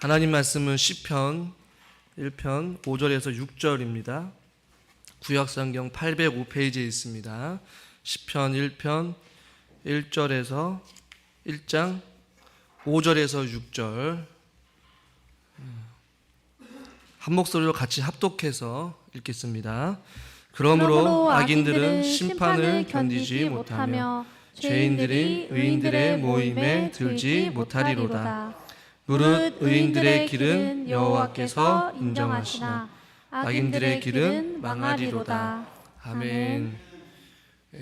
하나님 말씀은 시편 1편 5절에서 6절입니다. 구약성경 805페이지에 있습니다. 시편 1편 1절에서 1장 5절에서 6절 한 목소리로 같이 합독해서 읽겠습니다. 그러므로 악인들은 심판을 견디지 못하며 죄인들이 의인들의 모임에 들지 못하리로다. 무릇 의인들의 길은 여호와께서 인정하시나 악인들의 길은 망하리로다. 아멘.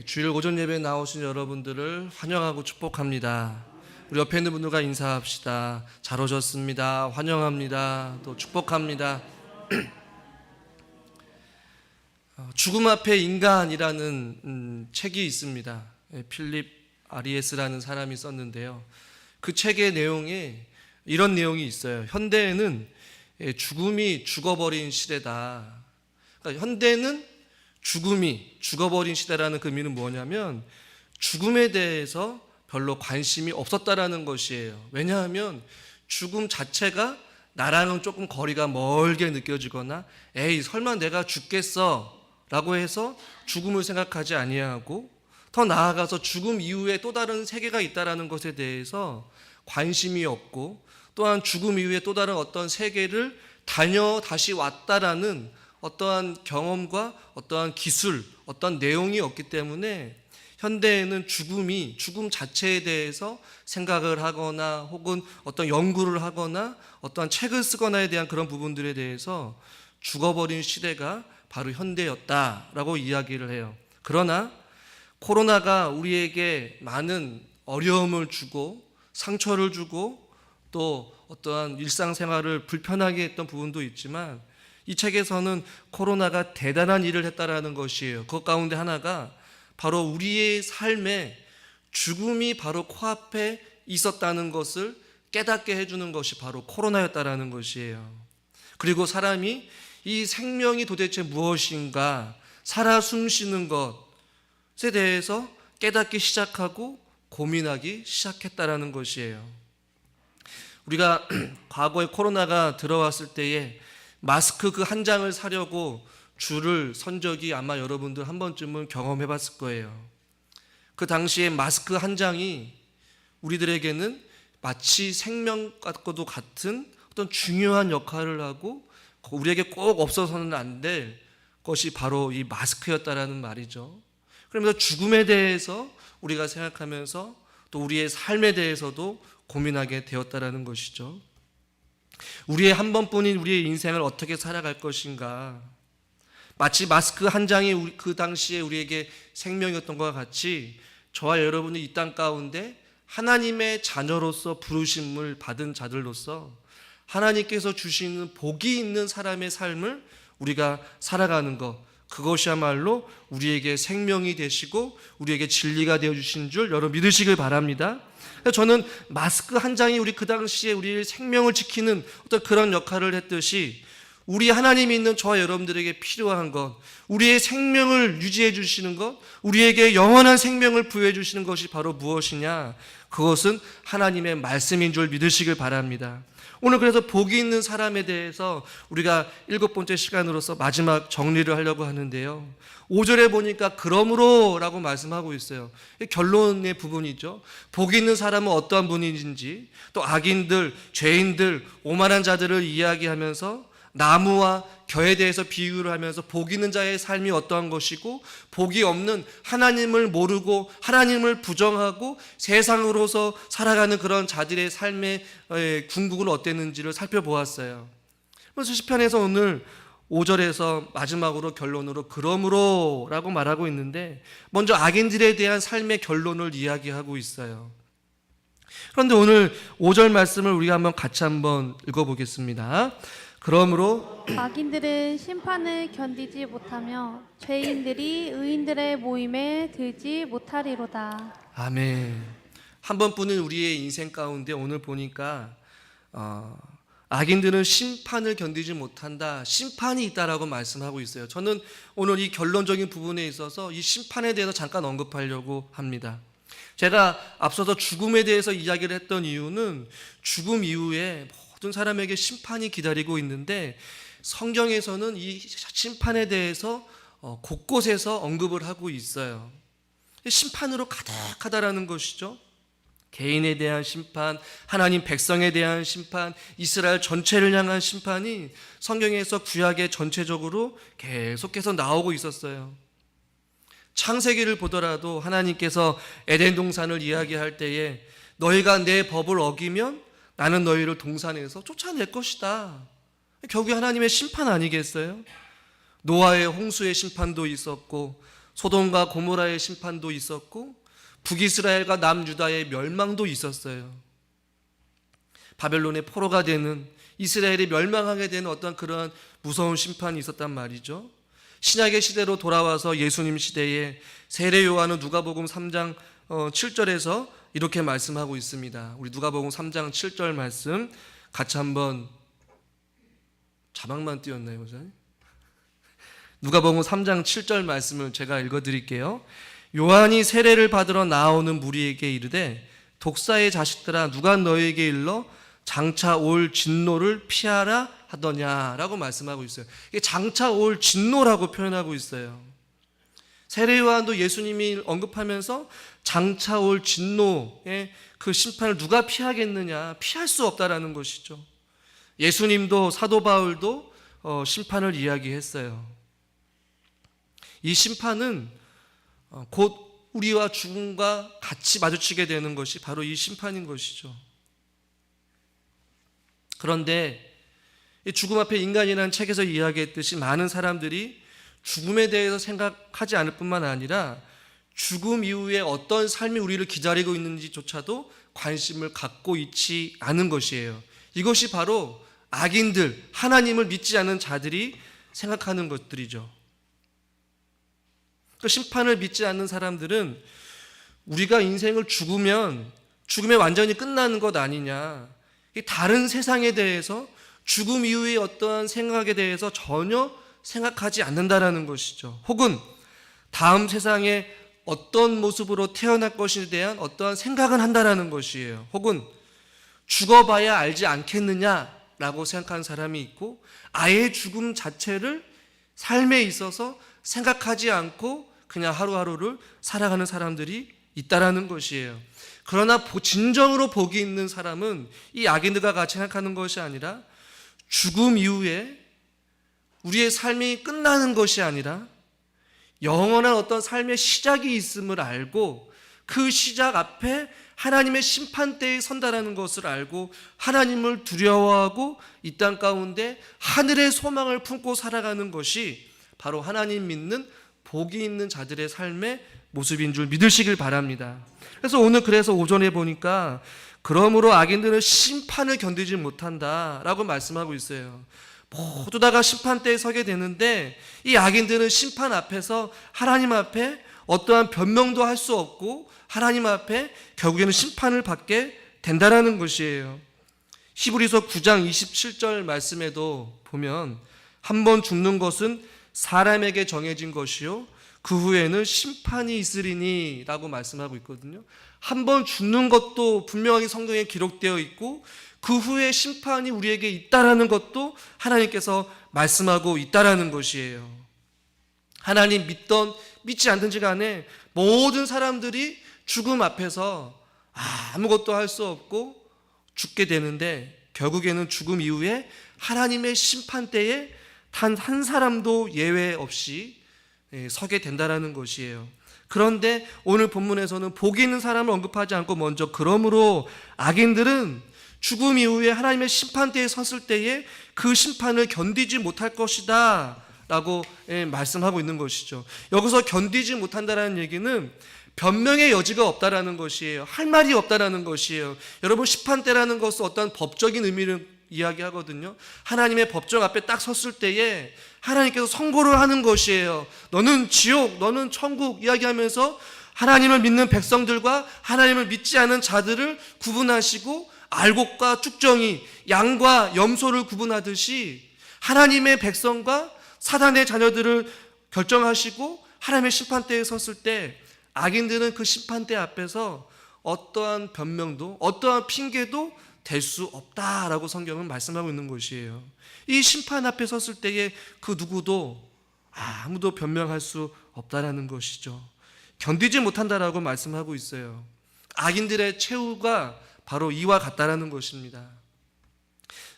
주일 오전 예배에 나오신 여러분들을 환영하고 축복합니다. 우리 옆에 있는 분들과 인사합시다. 잘 오셨습니다. 환영합니다. 또 축복합니다. 죽음 앞에 인간이라는 책이 있습니다. 필립 아리에스라는 사람이 썼는데요. 그 책의 내용에 이런 내용이 있어요. 현대에는 죽음이 죽어버린 시대다. 그러니까 현대는 죽음이 죽어버린 시대라는 그 의미는 뭐냐면 죽음에 대해서 별로 관심이 없었다라는 것이에요. 왜냐하면 죽음 자체가 나랑은 조금 거리가 멀게 느껴지거나 에이 설마 내가 죽겠어 라고 해서 죽음을 생각하지 아니하고 더 나아가서 죽음 이후에 또 다른 세계가 있다라는 것에 대해서 관심이 없고 또한 죽음 이후에 또 다른 어떤 세계를 다녀 다시 왔다라는 어떠한 경험과 어떠한 기술, 어떤 내용이 없기 때문에 현대에는 죽음 자체에 대해서 생각을 하거나 혹은 어떤 연구를 하거나 어떠한 책을 쓰거나에 대한 그런 부분들에 대해서 죽어버린 시대가 바로 현대였다라고 이야기를 해요. 그러나 코로나가 우리에게 많은 어려움을 주고 상처를 주고 또 어떠한 일상생활을 불편하게 했던 부분도 있지만 이 책에서는 코로나가 대단한 일을 했다라는 것이에요. 그 가운데 하나가 바로 우리의 삶에 죽음이 바로 코앞에 있었다는 것을 깨닫게 해주는 것이 바로 코로나였다라는 것이에요. 그리고 사람이 이 생명이 도대체 무엇인가, 살아 숨쉬는 것에 대해서 깨닫기 시작하고 고민하기 시작했다라는 것이에요. 우리가 과거에 코로나가 들어왔을 때에 마스크 그 한 장을 사려고 줄을 선 적이 아마 여러분들 한 번쯤은 경험해 봤을 거예요. 그 당시에 마스크 한 장이 우리들에게는 마치 생명과도 같은 어떤 중요한 역할을 하고 우리에게 꼭 없어서는 안 될 것이 바로 이 마스크였다라는 말이죠. 그러면서 죽음에 대해서 우리가 생각하면서 또 우리의 삶에 대해서도 고민하게 되었다라는 것이죠. 우리의 한 번뿐인 우리의 인생을 어떻게 살아갈 것인가. 마치 마스크 한 장이 그 당시에 우리에게 생명이었던 것과 같이 저와 여러분이 이 땅 가운데 하나님의 자녀로서 부르심을 받은 자들로서 하나님께서 주시는 복이 있는 사람의 삶을 우리가 살아가는 것, 그것이야말로 우리에게 생명이 되시고 우리에게 진리가 되어주신 줄 여러분 믿으시길 바랍니다. 저는 마스크 한 장이 우리 그 당시에 우리의 생명을 지키는 어떤 그런 역할을 했듯이 우리 하나님이 있는 저와 여러분들에게 필요한 것, 우리의 생명을 유지해 주시는 것, 우리에게 영원한 생명을 부여해 주시는 것이 바로 무엇이냐? 그것은 하나님의 말씀인 줄 믿으시길 바랍니다. 오늘 그래서 복이 있는 사람에 대해서 우리가 7번째 시간으로서 마지막 정리를 하려고 하는데요. 5절에 보니까 그러므로 라고 말씀하고 있어요. 결론의 부분이죠. 복이 있는 사람은 어떠한 분인지 또 악인들, 죄인들, 오만한 자들을 이야기하면서 나무와 겨에 대해서 비유를 하면서 복 있는 자의 삶이 어떠한 것이고 복이 없는 하나님을 모르고 하나님을 부정하고 세상으로서 살아가는 그런 자들의 삶의 궁극은 어땠는지를 살펴보았어요. 그래서 시편에서 오늘 5절에서 마지막으로 결론으로 그러므로 라고 말하고 있는데 먼저 악인들에 대한 삶의 결론을 이야기하고 있어요. 그런데 오늘 5절 말씀을 우리가 같이 한번 읽어보겠습니다. 그러므로 악인들은 심판을 견디지 못하며 죄인들이 의인들의 모임에 들지 못하리로다. 아멘. 한 번뿐인 우리의 인생 가운데 오늘 보니까 악인들은 심판을 견디지 못한다. 심판이 있다라고 말씀하고 있어요. 저는 오늘 이 결론적인 부분에 있어서 이 심판에 대해서 잠깐 언급하려고 합니다. 제가 앞서서 죽음에 대해서 이야기를 했던 이유는 죽음 이후에 모든 사람에게 심판이 기다리고 있는데 성경에서는 이 심판에 대해서 곳곳에서 언급을 하고 있어요. 심판으로 가득하다라는 것이죠. 개인에 대한 심판, 하나님 백성에 대한 심판, 이스라엘 전체를 향한 심판이 성경에서 구약에 전체적으로 계속해서 나오고 있었어요. 창세기를 보더라도 하나님께서 에덴 동산을 이야기할 때에 너희가 내 법을 어기면 나는 너희를 동산에서 쫓아낼 것이다. 결국에 하나님의 심판 아니겠어요? 노아의 홍수의 심판도 있었고 소돔과 고모라의 심판도 있었고 북이스라엘과 남유다의 멸망도 있었어요. 바벨론의 포로가 되는, 이스라엘이 멸망하게 되는 어떤 그런 무서운 심판이 있었단 말이죠. 신약의 시대로 돌아와서 예수님 시대에 세례 요한은 누가복음 3장 7절에서 이렇게 말씀하고 있습니다. 우리 누가복음 3장 7절 말씀 같이 한번, 자막만 띄웠나요, 목사님? 누가복음 3장 7절 말씀을 제가 읽어드릴게요. 요한이 세례를 받으러 나오는 무리에게 이르되 독사의 자식들아 누가 너에게 일러 장차 올 진노를 피하라 하더냐라고 말씀하고 있어요. 이게 장차 올 진노라고 표현하고 있어요. 세례 요한도 예수님이 언급하면서 장차 올 진노의 그 심판을 누가 피하겠느냐, 피할 수 없다라는 것이죠. 예수님도, 사도 바울도 심판을 이야기했어요. 이 심판은 곧 우리와 죽음과 같이 마주치게 되는 것이 바로 이 심판인 것이죠. 그런데 이 죽음 앞에 인간이라는 책에서 이야기했듯이 많은 사람들이 죽음에 대해서 생각하지 않을 뿐만 아니라 죽음 이후에 어떤 삶이 우리를 기다리고 있는지조차도 관심을 갖고 있지 않은 것이에요. 이것이 바로 악인들, 하나님을 믿지 않는 자들이 생각하는 것들이죠. 그 심판을 믿지 않는 사람들은 우리가 인생을 죽으면 죽음에 완전히 끝나는 것 아니냐, 다른 세상에 대해서, 죽음 이후의 어떠한 생각에 대해서 전혀 생각하지 않는다라는 것이죠. 혹은 다음 세상에 어떤 모습으로 태어날 것에 대한 어떠한 생각은 한다라는 것이에요. 혹은 죽어봐야 알지 않겠느냐라고 생각하는 사람이 있고 아예 죽음 자체를 삶에 있어서 생각하지 않고 그냥 하루하루를 살아가는 사람들이 있다라는 것이에요. 그러나 진정으로 복이 있는 사람은 이 악인들과 같이 생각하는 것이 아니라 죽음 이후에 우리의 삶이 끝나는 것이 아니라 영원한 어떤 삶의 시작이 있음을 알고 그 시작 앞에 하나님의 심판대에 선다라는 것을 알고 하나님을 두려워하고 이 땅 가운데 하늘의 소망을 품고 살아가는 것이 바로 하나님 믿는 복이 있는 자들의 삶의 모습인 줄 믿으시길 바랍니다. 그래서 오늘 오전에 보니까 그러므로 악인들은 심판을 견디지 못한다라고 말씀하고 있어요. 모두 다가 심판대에 서게 되는데 이 악인들은 심판 앞에서 하나님 앞에 어떠한 변명도 할 수 없고 하나님 앞에 결국에는 심판을 받게 된다라는 것이에요. 히브리서 9장 27절 말씀에도 보면 한 번 죽는 것은 사람에게 정해진 것이요 그 후에는 심판이 있으리니 라고 말씀하고 있거든요. 한 번 죽는 것도 분명하게 성경에 기록되어 있고 그 후에 심판이 우리에게 있다라는 것도 하나님께서 말씀하고 있다라는 것이에요. 하나님 믿던 믿지 않든지 간에 모든 사람들이 죽음 앞에서 아무것도 할 수 없고 죽게 되는데 결국에는 죽음 이후에 하나님의 심판대에 단 한 사람도 예외 없이 서게 된다라는 것이에요. 그런데 오늘 본문에서는 복이 있는 사람을 언급하지 않고 먼저 그러므로 악인들은 죽음 이후에 하나님의 심판대에 섰을 때에 그 심판을 견디지 못할 것이다 라고 말씀하고 있는 것이죠. 여기서 견디지 못한다라는 얘기는 변명의 여지가 없다라는 것이에요. 할 말이 없다라는 것이에요. 여러분, 심판대라는 것은 어떤 법적인 의미를 이야기하거든요. 하나님의 법정 앞에 딱 섰을 때에 하나님께서 선고를 하는 것이에요. 너는 지옥, 너는 천국 이야기하면서 하나님을 믿는 백성들과 하나님을 믿지 않은 자들을 구분하시고 알곡과 쭉정이, 양과 염소를 구분하듯이 하나님의 백성과 사단의 자녀들을 결정하시고 하나님의 심판대에 섰을 때 악인들은 그 심판대 앞에서 어떠한 변명도 어떠한 핑계도 될 수 없다라고 성경은 말씀하고 있는 것이에요. 이 심판 앞에 섰을 때에 그 누구도 아무도 변명할 수 없다라는 것이죠. 견디지 못한다라고 말씀하고 있어요. 악인들의 최후가 바로 이와 같다라는 것입니다.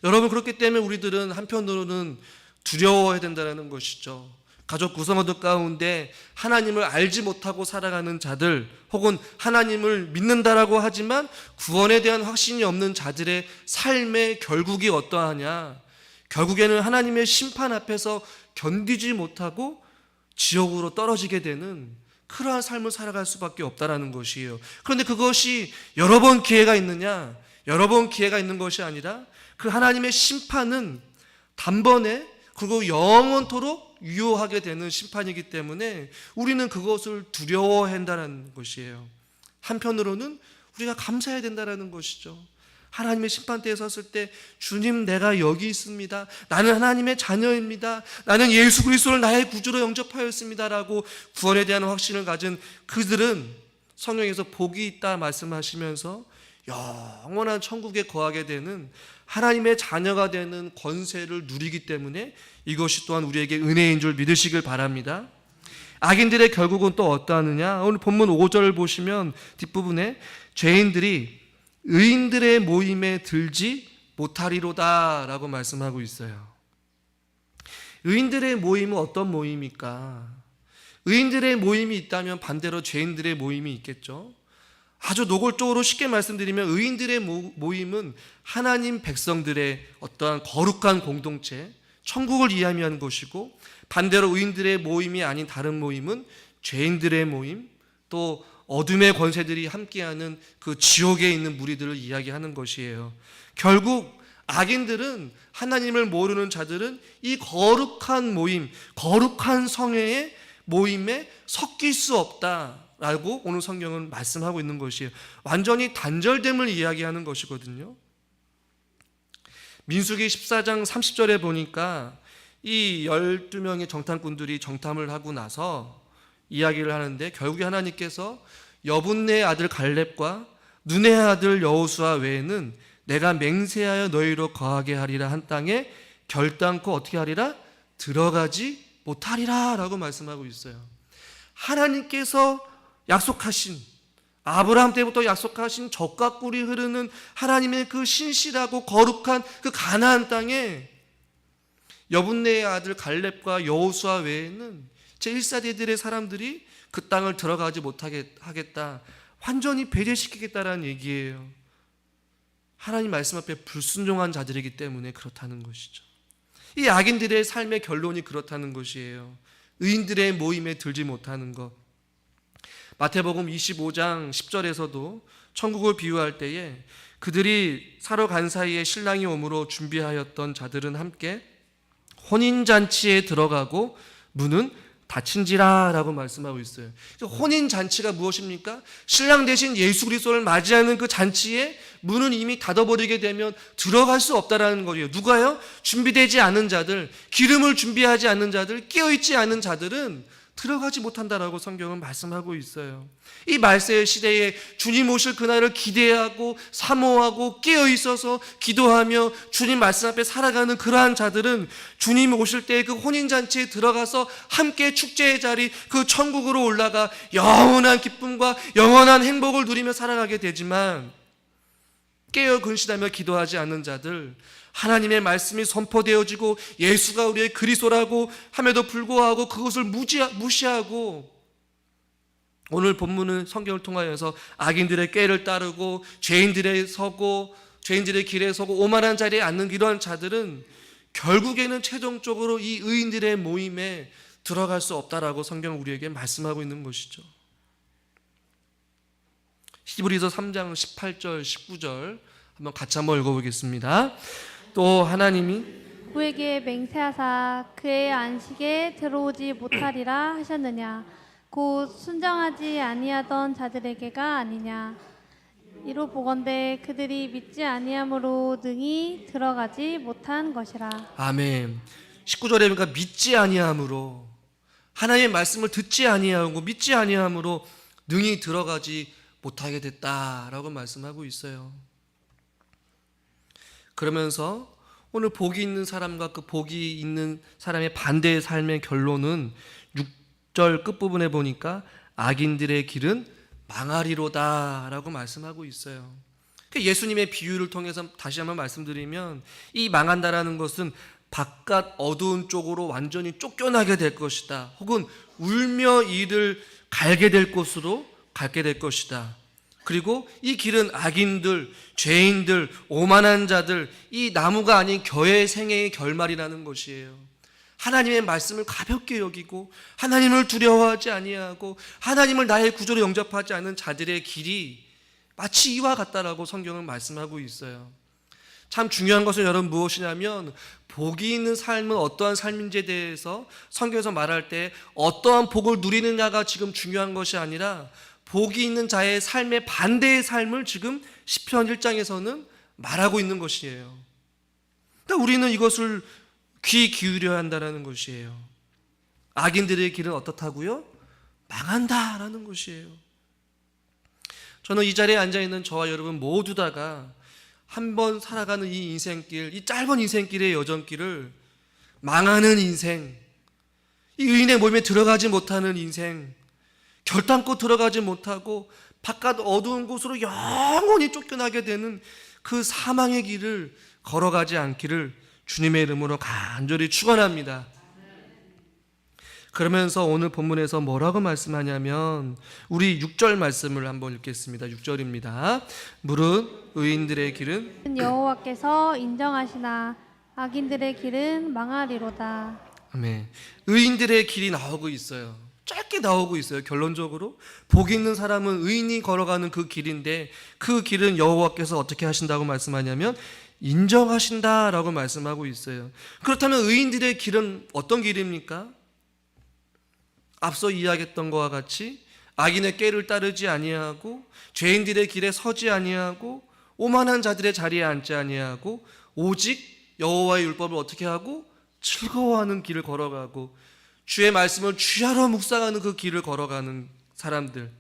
여러분, 그렇기 때문에 우리들은 한편으로는 두려워해야 된다는 것이죠. 가족 구성원들 가운데 하나님을 알지 못하고 살아가는 자들, 혹은 하나님을 믿는다라고 하지만 구원에 대한 확신이 없는 자들의 삶의 결국이 어떠하냐? 결국에는 하나님의 심판 앞에서 견디지 못하고 지옥으로 떨어지게 되는 그러한 삶을 살아갈 수밖에 없다라는 것이에요. 그런데 그것이 여러 번 기회가 있느냐? 여러 번 기회가 있는 것이 아니라 그 하나님의 심판은 단번에 그리고 영원토록 유효하게 되는 심판이기 때문에 우리는 그것을 두려워한다는 것이에요. 한편으로는 우리가 감사해야 된다는 것이죠. 하나님의 심판대에 섰을 때 주님, 내가 여기 있습니다. 나는 하나님의 자녀입니다. 나는 예수 그리스도를 나의 구주로 영접하였습니다라고 구원에 대한 확신을 가진 그들은 성경에서 복이 있다 말씀하시면서 영원한 천국에 거하게 되는 하나님의 자녀가 되는 권세를 누리기 때문에 이것이 또한 우리에게 은혜인 줄 믿으시길 바랍니다. 악인들의 결국은 또 어떠하느냐? 오늘 본문 5절을 보시면 뒷부분에 죄인들이 의인들의 모임에 들지 못하리로다 라고 말씀하고 있어요. 의인들의 모임은 어떤 모임입니까? 의인들의 모임이 있다면 반대로 죄인들의 모임이 있겠죠. 아주 노골적으로 쉽게 말씀드리면 의인들의 모임은 하나님 백성들의 어떠한 거룩한 공동체, 천국을 이야기하는 것이고, 반대로 의인들의 모임이 아닌 다른 모임은 죄인들의 모임, 또 어둠의 권세들이 함께하는 그 지옥에 있는 무리들을 이야기하는 것이에요. 결국 악인들은, 하나님을 모르는 자들은 이 거룩한 모임, 거룩한 성회의 모임에 섞일 수 없다라고 오늘 성경은 말씀하고 있는 것이에요. 완전히 단절됨을 이야기하는 것이거든요. 민수기 14장 30절에 보니까 이 12명의 정탐꾼들이 정탐을 하고 나서 이야기를 하는데, 결국에 하나님께서 여분네의 아들 갈렙과 눈의 아들 여호수아 외에는 내가 맹세하여 너희로 거하게 하리라 한 땅에 결단코 어떻게 하리라? 들어가지 못하리라 라고 말씀하고 있어요. 하나님께서 약속하신, 아브라함 때부터 약속하신 젖과 꿀이 흐르는 하나님의 그 신실하고 거룩한 그 가나안 땅에 여분네의 아들 갈렙과 여호수아 외에는 제1세대들의 사람들이 그 땅을 들어가지 못하게 하겠다, 완전히 배제시키겠다라는 얘기예요. 하나님 말씀 앞에 불순종한 자들이기 때문에 그렇다는 것이죠. 이 악인들의 삶의 결론이 그렇다는 것이에요. 의인들의 모임에 들지 못하는 것. 마태복음 25장 10절에서도 천국을 비유할 때에 그들이 사러 간 사이에 신랑이 오므로 준비하였던 자들은 함께 혼인잔치에 들어가고 문은 닫힌지라 라고 말씀하고 있어요. 혼인잔치가 무엇입니까? 신랑 대신 예수 그리스도를 맞이하는 그 잔치에 문은 이미 닫아버리게 되면 들어갈 수 없다라는 거예요. 누가요? 준비되지 않은 자들, 기름을 준비하지 않는 자들, 깨어있지 않은 자들은 들어가지 못한다라고 성경은 말씀하고 있어요. 이 말세의 시대에 주님 오실 그날을 기대하고 사모하고 깨어있어서 기도하며 주님 말씀 앞에 살아가는 그러한 자들은 주님 오실 때 그 혼인잔치에 들어가서 함께 축제의 자리, 그 천국으로 올라가 영원한 기쁨과 영원한 행복을 누리며 살아가게 되지만, 깨어 근신하며 기도하지 않는 자들, 하나님의 말씀이 선포되어지고 예수가 우리의 그리스도라고 함에도 불구하고 그것을 무시하고 오늘 본문은 성경을 통하여서 악인들의 꾀를 따르고 죄인들의 길에 서고 오만한 자리에 앉는 이러한 자들은 결국에는 최종적으로 이 의인들의 모임에 들어갈 수 없다라고 성경은 우리에게 말씀하고 있는 것이죠. 히브리서 3장 18절 19절 한번 같이 한번 읽어보겠습니다. 또 하나님이 그에게 맹세하사 그의 안식에 들어오지 못하리라 하셨느냐? 곧 순정하지 아니하던 자들에게가 아니냐? 이로 보건대 그들이 믿지 아니함으로 능히 들어가지 못한 것이라. 아멘. 19절에 보니까 믿지 아니함으로, 하나님의 말씀을 듣지 아니하고 믿지 아니함으로 능히 들어가지 못하게 됐다라고 말씀하고 있어요. 그러면서 오늘 복이 있는 사람과 그 복이 있는 사람의 반대의 삶의 결론은 6절 끝부분에 보니까 악인들의 길은 망하리로다 라고 말씀하고 있어요. 예수님의 비유를 통해서 다시 한번 말씀드리면 이 망한다라는 것은 바깥 어두운 쪽으로 완전히 쫓겨나게 될 것이다, 혹은 울며 이를 갈게 될 곳으로 갈게 될 것이다. 그리고 이 길은 악인들, 죄인들, 오만한 자들, 이 나무가 아닌 겨의 생애의 결말이라는 것이에요. 하나님의 말씀을 가볍게 여기고 하나님을 두려워하지 아니하고 하나님을 나의 구조로 영접하지 않은 자들의 길이 마치 이와 같다라고 성경은 말씀하고 있어요. 참 중요한 것은 여러분 무엇이냐면, 복이 있는 삶은 어떠한 삶인지에 대해서 성경에서 말할 때 어떠한 복을 누리느냐가 지금 중요한 것이 아니라 복이 있는 자의 삶의 반대의 삶을 지금 시편 1장에서는 말하고 있는 것이에요. 그러니까 우리는 이것을 귀 기울여야 한다는 것이에요. 악인들의 길은 어떻다고요? 망한다라는 것이에요. 저는 이 자리에 앉아있는 저와 여러분 모두 다가 한번 살아가는 이 인생길, 이 짧은 인생길의 여정길을 망하는 인생, 이 의인의 몸에 들어가지 못하는 인생, 결단코 들어가지 못하고 바깥 어두운 곳으로 영원히 쫓겨나게 되는 그 사망의 길을 걸어가지 않기를 주님의 이름으로 간절히 축원합니다. 그러면서 오늘 본문에서 뭐라고 말씀하냐면, 우리 6절 말씀을 한번 읽겠습니다. 6절입니다. 무릇 의인들의 길은 여호와께서 인정하시나 악인들의 길은 망하리로다. 아멘. 의인들의 길이 나오고 있어요. 짧게 나오고 있어요. 결론적으로 복 있는 사람은 의인이 걸어가는 그 길인데, 그 길은 여호와께서 어떻게 하신다고 말씀하냐면 인정하신다라고 말씀하고 있어요. 그렇다면 의인들의 길은 어떤 길입니까? 앞서 이야기했던 것과 같이 악인의 꾀를 따르지 아니하고 죄인들의 길에 서지 아니하고 오만한 자들의 자리에 앉지 아니하고 오직 여호와의 율법을 어떻게 하고 즐거워하는 길을 걸어가고 주의 말씀을 주야로 묵상하는 그 길을 걸어가는 사람들.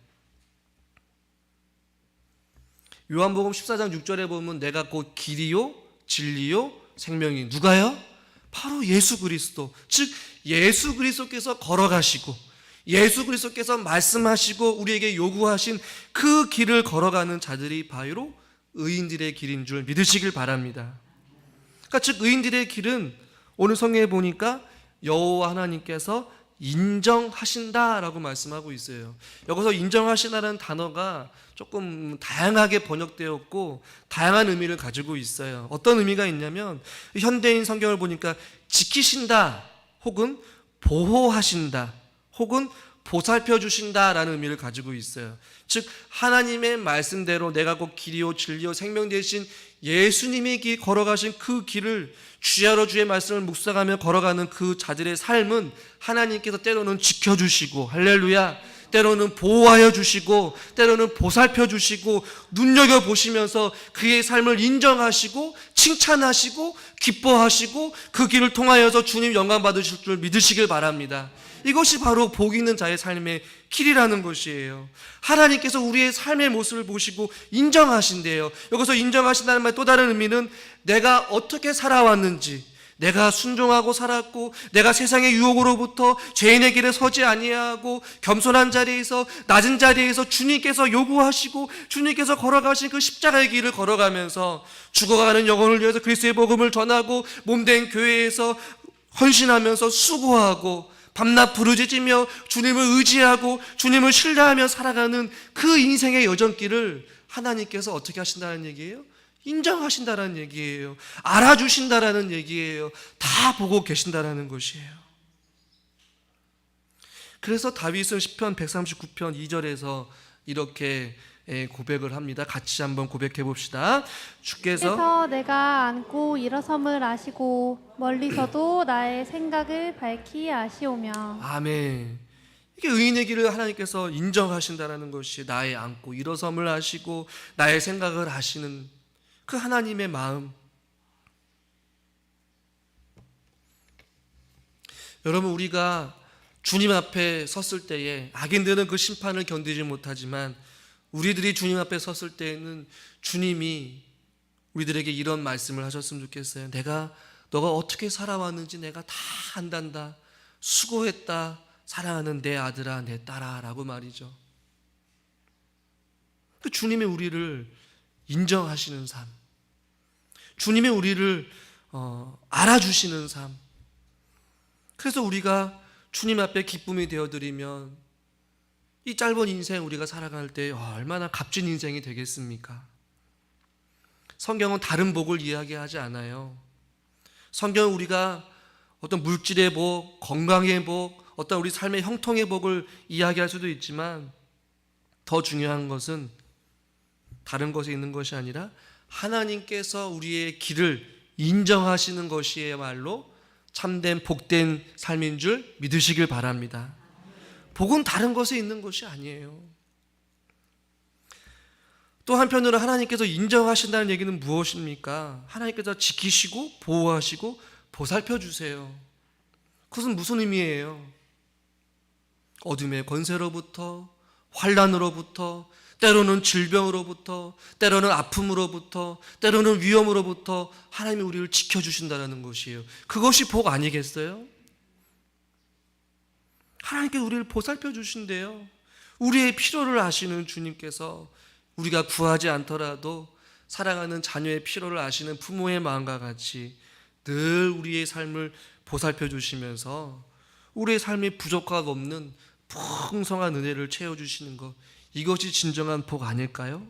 요한복음 14장 6절에 보면 내가 곧 길이요 진리요 생명이, 누가요? 바로 예수 그리스도, 즉 예수 그리스도께서 걸어가시고 예수 그리스도께서 말씀하시고 우리에게 요구하신 그 길을 걸어가는 자들이 바로 의인들의 길인 줄 믿으시길 바랍니다. 그러니까 즉 의인들의 길은 오늘 성경에 보니까 여호와 하나님께서 인정하신다라고 말씀하고 있어요. 여기서 인정하신다는 단어가 조금 다양하게 번역되었고 다양한 의미를 가지고 있어요. 어떤 의미가 있냐면, 현대인 성경을 보니까 지키신다, 혹은 보호하신다, 혹은 보살펴 주신다라는 의미를 가지고 있어요. 즉 하나님의 말씀대로 내가 곧 길이요 진리요 생명 되신 예수님이 걸어가신 그 길을 주야로 주의 말씀을 묵상하며 걸어가는 그 자들의 삶은 하나님께서 때로는 지켜주시고, 할렐루야, 때로는 보호하여 주시고 때로는 보살펴 주시고 눈여겨보시면서 그의 삶을 인정하시고 칭찬하시고 기뻐하시고 그 길을 통하여서 주님 영광 받으실 줄 믿으시길 바랍니다. 이것이 바로 복 있는 자의 삶의 길이라는 것이에요. 하나님께서 우리의 삶의 모습을 보시고 인정하신대요. 여기서 인정하신다는 말 또 다른 의미는 내가 어떻게 살아왔는지, 내가 순종하고 살았고 내가 세상의 유혹으로부터 죄인의 길에 서지 아니하고 겸손한 자리에서 낮은 자리에서 주님께서 요구하시고 주님께서 걸어가신 그 십자가의 길을 걸어가면서 죽어가는 영혼을 위해서 그리스도의 복음을 전하고 몸된 교회에서 헌신하면서 수고하고 밤낮 부르짖으며 주님을 의지하고 주님을 신뢰하며 살아가는 그 인생의 여정길을 하나님께서 어떻게 하신다는 얘기예요? 인정하신다는 얘기예요. 알아주신다는 얘기예요. 다 보고 계신다는 것이에요. 그래서 다윗은 시편 139편 2절에서 이렇게 고백을 합니다. 같이 한번 고백해 봅시다. 주께서 내가 앉고 일어섬을 아시고 멀리서도 나의 생각을 밝히 아시오며. 아멘. 이게 의인의 길을 하나님께서 인정하신다는 것이 나의 앉고 일어섬을 아시고 나의 생각을 아시는 그 하나님의 마음. 여러분, 우리가 주님 앞에 섰을 때에 악인들은 그 심판을 견디지 못하지만 우리들이 주님 앞에 섰을 때에는 주님이 우리들에게 이런 말씀을 하셨으면 좋겠어요. 너가 어떻게 살아왔는지 내가 다 안단다. 수고했다. 사랑하는 내 아들아, 내 딸아 라고 말이죠. 그 주님의 우리를 인정하시는 삶, 주님의 우리를 알아주시는 삶. 그래서 우리가 주님 앞에 기쁨이 되어드리면 이 짧은 인생 우리가 살아갈 때 얼마나 값진 인생이 되겠습니까? 성경은 다른 복을 이야기하지 않아요. 성경은 우리가 어떤 물질의 복, 건강의 복, 어떤 우리 삶의 형통의 복을 이야기할 수도 있지만 더 중요한 것은 다른 것에 있는 것이 아니라 하나님께서 우리의 길을 인정하시는 것이야말로 참된 복된 삶인 줄 믿으시길 바랍니다. 복은 다른 것에 있는 것이 아니에요. 또 한편으로 하나님께서 인정하신다는 얘기는 무엇입니까? 하나님께서 지키시고 보호하시고 보살펴 주세요. 그것은 무슨 의미예요? 어둠의 권세로부터, 환난으로부터, 때로는 질병으로부터, 때로는 아픔으로부터, 때로는 위험으로부터 하나님이 우리를 지켜주신다는 것이에요. 그것이 복 아니겠어요? 하나님께서 우리를 보살펴 주신대요. 우리의 필요를 아시는 주님께서 우리가 구하지 않더라도 사랑하는 자녀의 필요를 아시는 부모의 마음과 같이 늘 우리의 삶을 보살펴 주시면서 우리의 삶이 부족함 없는 풍성한 은혜를 채워주시는 것, 이것이 진정한 복 아닐까요?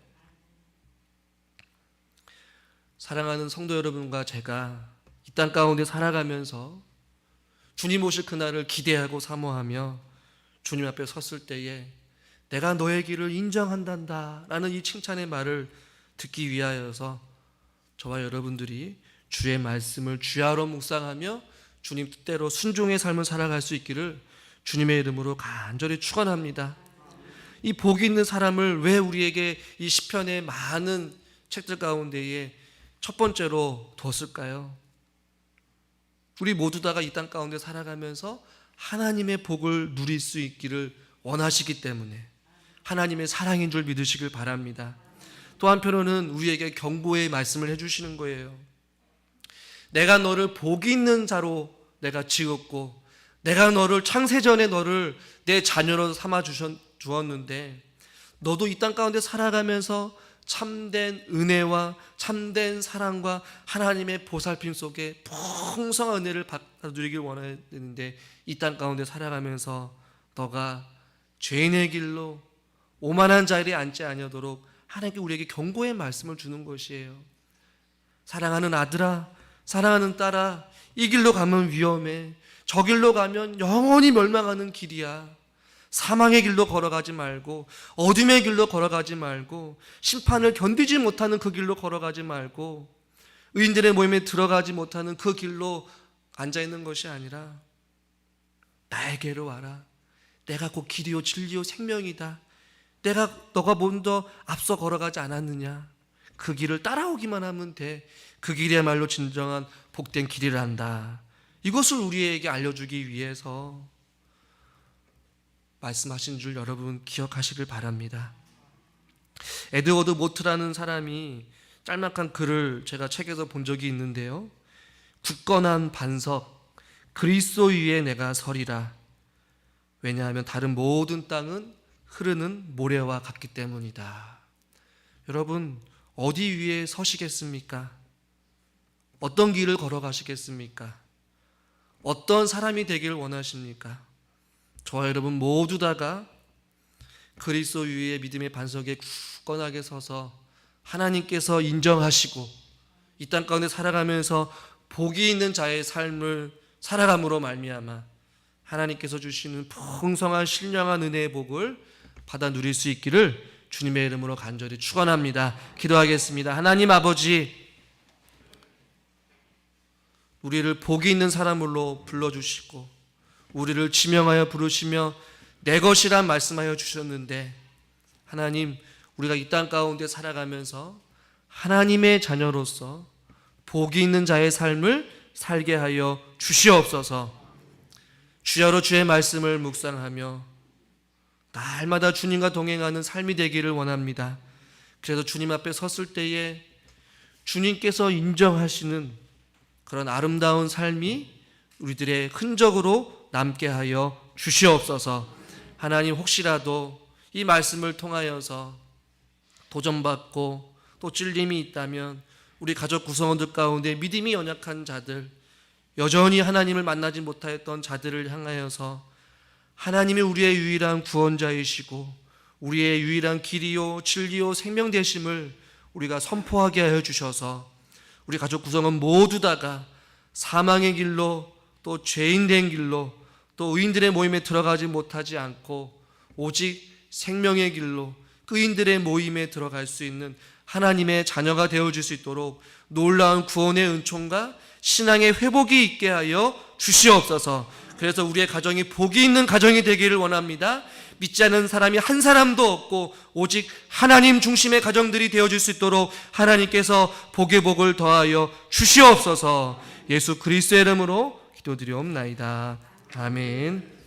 사랑하는 성도 여러분과 제가 이 땅 가운데 살아가면서 주님 오실 그날을 기대하고 사모하며 주님 앞에 섰을 때에 내가 너의 길을 인정한단다 라는 이 칭찬의 말을 듣기 위하여서 저와 여러분들이 주의 말씀을 주야로 묵상하며 주님 뜻대로 순종의 삶을 살아갈 수 있기를 주님의 이름으로 간절히 축원합니다. 이 복이 있는 사람을 왜 우리에게 이 시편의 많은 책들 가운데에 첫 번째로 뒀을까요? 우리 모두 다가 이 땅 가운데 살아가면서 하나님의 복을 누릴 수 있기를 원하시기 때문에 하나님의 사랑인 줄 믿으시길 바랍니다. 또 한편으로는 우리에게 경고의 말씀을 해주시는 거예요. 내가 너를 복이 있는 자로 내가 지었고 내가 너를 창세전에 너를 내 자녀로 삼아 주었는데 너도 이 땅 가운데 살아가면서 참된 은혜와 참된 사랑과 하나님의 보살핌 속에 풍성한 은혜를 누리길 원해야 되는데 이 땅 가운데 살아가면서 너가 죄인의 길로 오만한 자리에 앉지 아니하도록 하나님께 우리에게 경고의 말씀을 주는 것이에요. 사랑하는 아들아, 사랑하는 딸아, 이 길로 가면 위험해. 저 길로 가면 영원히 멸망하는 길이야. 사망의 길로 걸어가지 말고 어둠의 길로 걸어가지 말고 심판을 견디지 못하는 그 길로 걸어가지 말고 의인들의 모임에 들어가지 못하는 그 길로 앉아있는 것이 아니라 나에게로 와라. 내가 곧 길이요 진리요 생명이다. 너가 먼저 앞서 걸어가지 않았느냐. 그 길을 따라오기만 하면 돼. 그 길이야말로 진정한 복된 길이란다. 이것을 우리에게 알려주기 위해서 말씀하신 줄 여러분 기억하시길 바랍니다. 에드워드 모트라는 사람이 짤막한 글을 제가 책에서 본 적이 있는데요. 굳건한 반석 그리스도 위에 내가 서리라. 왜냐하면 다른 모든 땅은 흐르는 모래와 같기 때문이다. 여러분 어디 위에 서시겠습니까? 어떤 길을 걸어가시겠습니까? 어떤 사람이 되기를 원하십니까? 저와 여러분 모두 다가 그리스도 위에 믿음의 반석에 굳건하게 서서 하나님께서 인정하시고 이 땅 가운데 살아가면서 복이 있는 자의 삶을 살아감으로 말미암아 하나님께서 주시는 풍성한 신령한 은혜의 복을 받아 누릴 수 있기를 주님의 이름으로 간절히 축원합니다. 기도하겠습니다. 하나님 아버지, 우리를 복이 있는 사람으로 불러주시고 우리를 지명하여 부르시며 내 것이란 말씀하여 주셨는데 하나님, 우리가 이 땅 가운데 살아가면서 하나님의 자녀로서 복이 있는 자의 삶을 살게 하여 주시옵소서. 주야로 주의 말씀을 묵상하며 날마다 주님과 동행하는 삶이 되기를 원합니다. 그래서 주님 앞에 섰을 때에 주님께서 인정하시는 그런 아름다운 삶이 우리들의 흔적으로 남게 하여 주시옵소서. 하나님, 혹시라도 이 말씀을 통하여서 도전받고 또 찔림이 있다면 우리 가족 구성원들 가운데 믿음이 연약한 자들, 여전히 하나님을 만나지 못하였던 자들을 향하여서 하나님이 우리의 유일한 구원자이시고 우리의 유일한 길이요 진리요 생명 되심을 우리가 선포하게 하여 주셔서 우리 가족 구성원 모두 다가 사망의 길로 또 죄인 된 길로 또 의인들의 모임에 들어가지 못하지 않고 오직 생명의 길로 의인들의 모임에 들어갈 수 있는 하나님의 자녀가 되어줄 수 있도록 놀라운 구원의 은총과 신앙의 회복이 있게 하여 주시옵소서. 그래서 우리의 가정이 복이 있는 가정이 되기를 원합니다. 믿지 않는 사람이 한 사람도 없고 오직 하나님 중심의 가정들이 되어줄 수 있도록 하나님께서 복의 복을 더하여 주시옵소서. 예수 그리스도의 이름으로 기도드리옵나이다. 아멘.